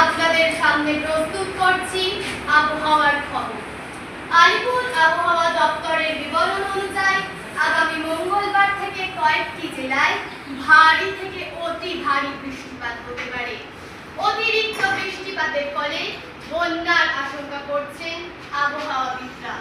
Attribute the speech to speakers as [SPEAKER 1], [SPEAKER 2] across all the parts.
[SPEAKER 1] আপনাদের সামনে প্রস্তুত করছি আবহাওয়ার খবর। আলিপুর আবহাওয়া দপ্তরের বিবরণ অনুযায়ী আগামী মঙ্গলবার থেকে কয়েকটি জেলায় ভারী থেকে অতি ভারী বৃষ্টিপাত হতে পারে। অতিরিক্ত বৃষ্টিপাতের ফলে বন্যার আশঙ্কা করছেন আবহাওয়াবিদরা।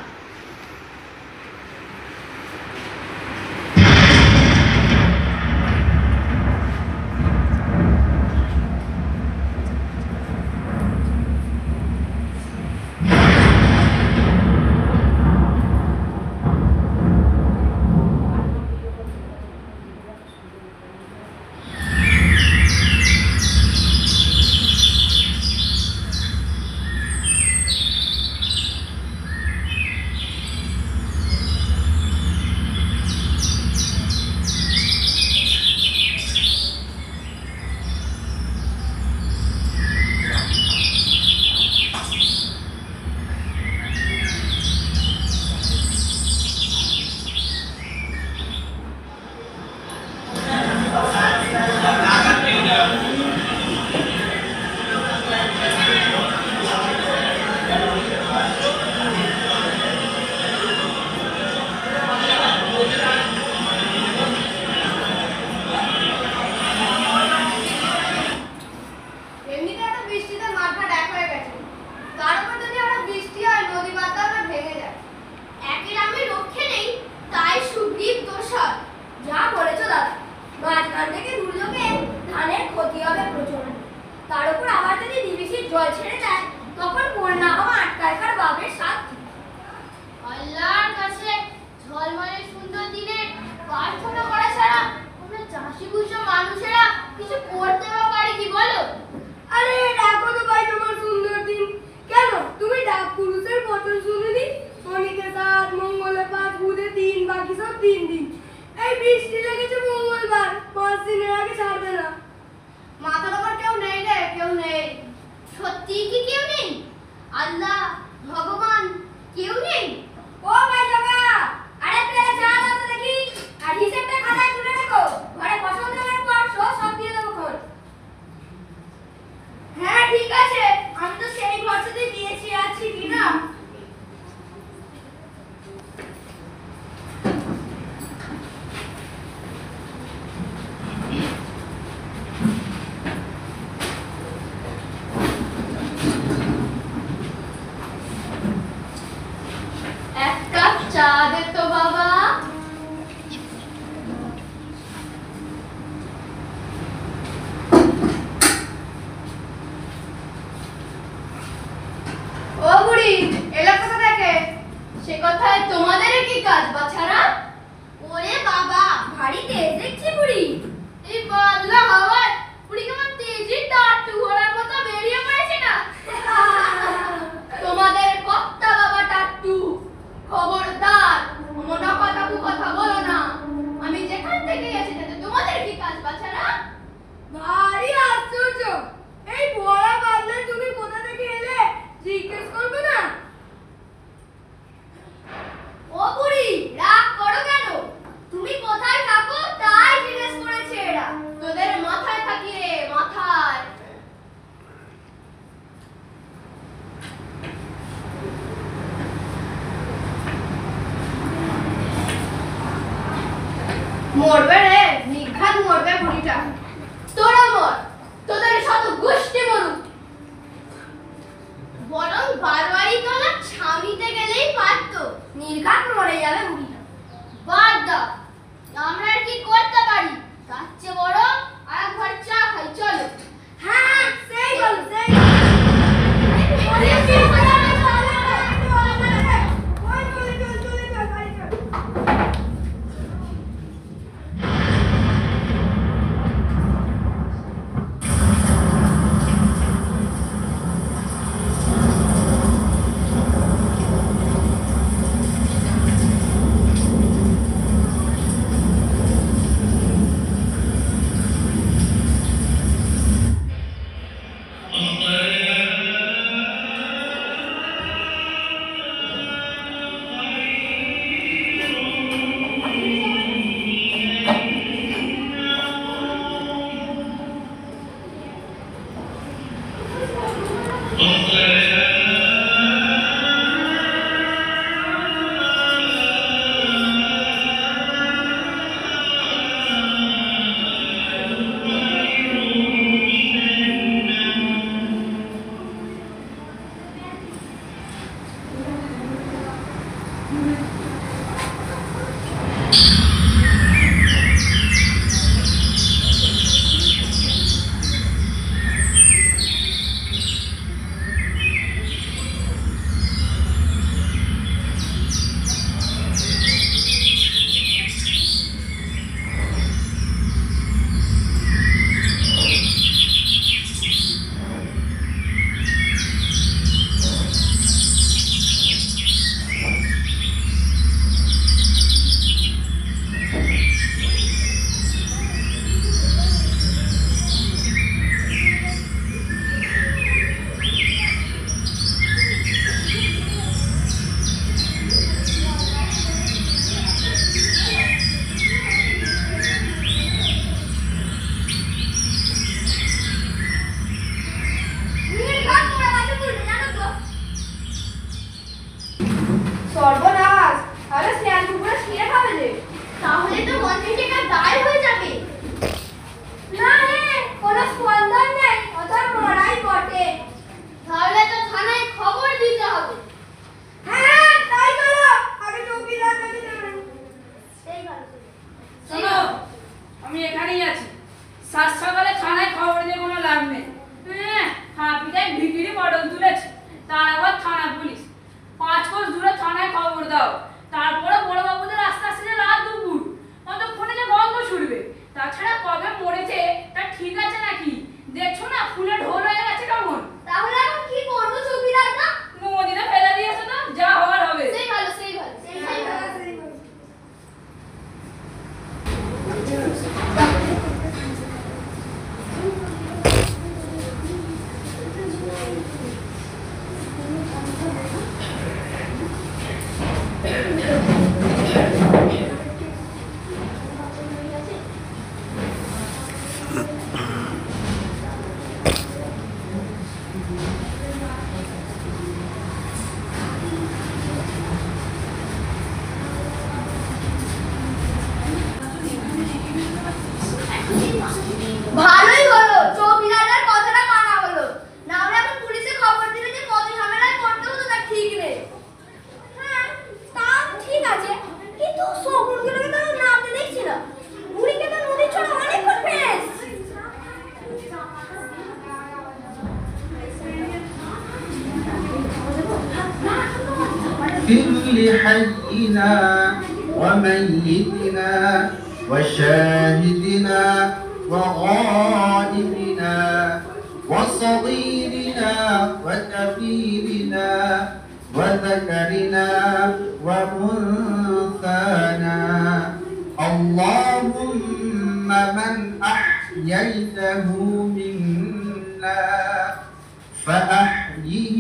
[SPEAKER 1] মরবে রে, নিঘাত মরবে বুড়িটা। তোরা মর, তোদের শত গোষ্ঠী মরুক। বরং বারবারি তোলা ছাউনিতে গেলেই পারত, নির্ঘাত মরে যাবে বুড়িটা। বাদ দাও, আমরা আর কি করতে পারি? তার চেয়ে বড় আর একবার চা খাই, চলো। হ্যাঁ, সেই বলো, সেই ভালোই হলো চৌকিদারের কথাটা মানা হলো, না হলে এখন পুলিশে খবর দিলে যে কত ঝামেলায় পড়তে হতো তা ঠিক নেই। হ্যাঁ তা ঠিক আছে, কিন্তু শকুনগুলোকে তো নামতে দেখছি না, বুড়িকে তো নদীর ছোট অনেকক্ষণ ফেস।
[SPEAKER 2] كل حينا وميتنا وشاهدنا وغائبنا وصغيرنا وكبيرنا وذكرنا وأنثانا، اللهم من أحييته منا فأحيه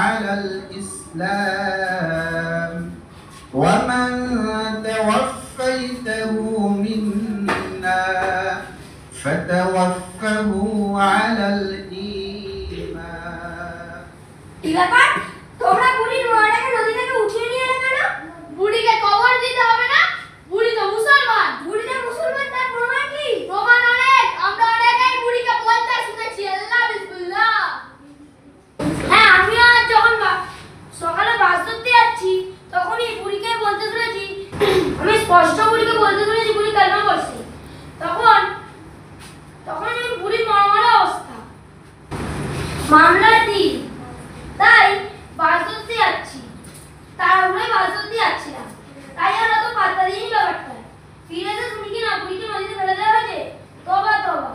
[SPEAKER 2] على الإسلام، ومن توفيته منا فتوفه على الإيمان।
[SPEAKER 1] তোমরা বুড়ির মাটাকে নদী থেকে উঠিয়ে নিয়ে এলে কেন? বুড়িকে কবর দিতে হবে না? বুড়ি তো মুসলমান। বুড়িটা মুসলমান, তার প্রমাণ কি? প্রমাণ অনেক, আমরা অনেকেই বুড়িকে বলতে শুনেছি আল্লাহ বিসমিল্লাহ। হ্যাঁ আমিও আজ যখন সকালে বাস ধরতে যাচ্ছি তখনই বুড়িকে বলতে শুনেছি, আমি স্পষ্ট বুড়িকে বলতে শুনেছি বুড়ি কালমা পড়ছে। তখন বুড়ির মরা অবস্থা, মামলার দিন, তাই বাস ধরতে যাচ্ছি, তাড়াহুড়োয় বাস ধরতে যাচ্ছিলাম, তাই আমরা তো পাত্তা দিইনি ব্যাপারটা। ফিরে এসে শুনি কি না বুড়িকে নদীতে ফেলে দেওয়া হয়েছে। তবা তবা,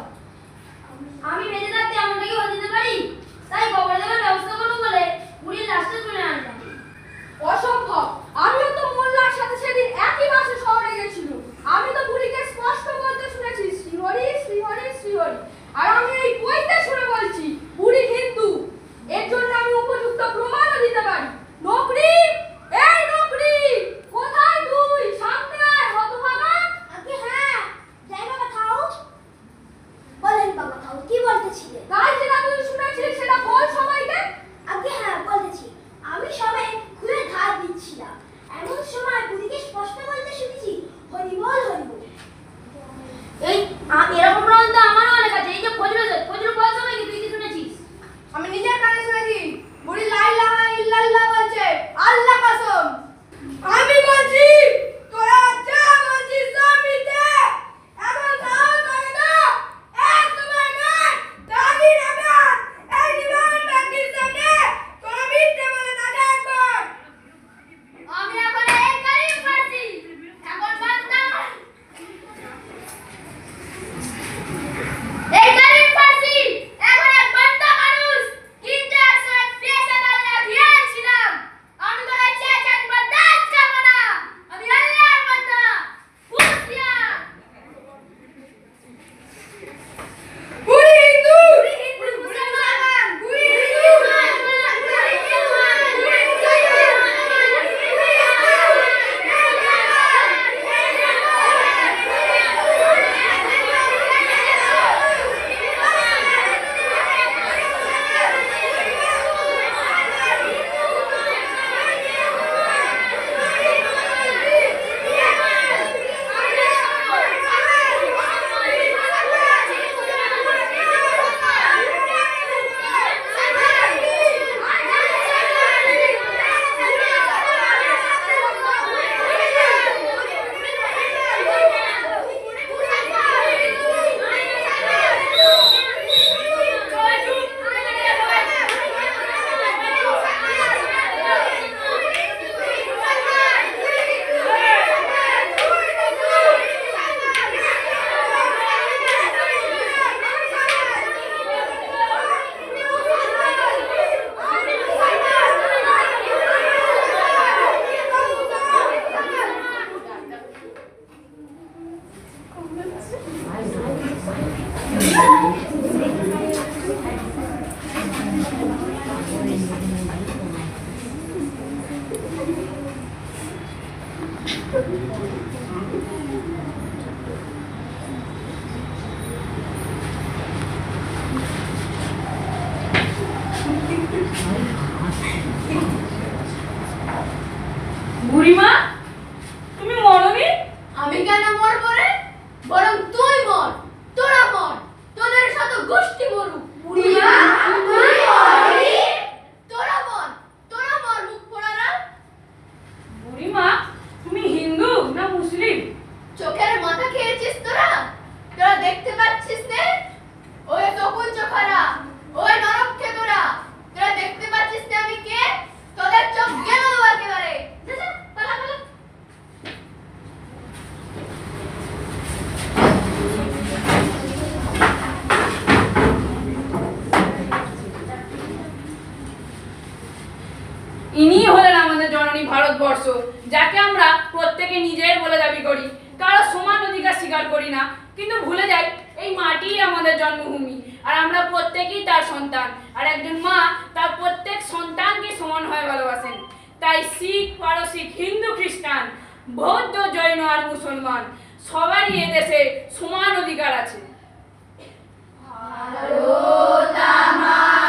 [SPEAKER 1] আমি বেঁচে থাকতে এমনটা কি হতে দিতে পারি? তাই কবর দেওয়ার ব্যবস্থা করবো বলে বুড়ির লাশটা তুলে আনলাম।
[SPEAKER 3] অসম্ভব, আমিও তো মোল্লার সাথে সেদিন একই বাসে শহরে গেছিল, আমি তো বুড়িকে স্পষ্ট বলতে শুনেছি শ্রীহরি শ্রীহরি শ্রীহরি, আর আমি এই বইতে শুনে বলছি বুড়ি হিন্দু।
[SPEAKER 4] ভারতবর্ষ, যাকে আমরা প্রত্যেকে নিজের বলে দাবি করি, কারো সমান অধিকার স্বীকার করি না, কিন্তু ভুলে যাই এই মাটিই আমাদের জন্মভূমি আর আমরা প্রত্যেকেই তার সন্তান। আর একজন মা তার প্রত্যেক সন্তানকে সমান হয়ে ভালোবাসেন। তাই শিখ, পারসিক, হিন্দু, খ্রিস্টান, বৌদ্ধ, জৈন আর মুসলমান সবারই এদেশে সমান অধিকার আছে।
[SPEAKER 1] ভারত আমার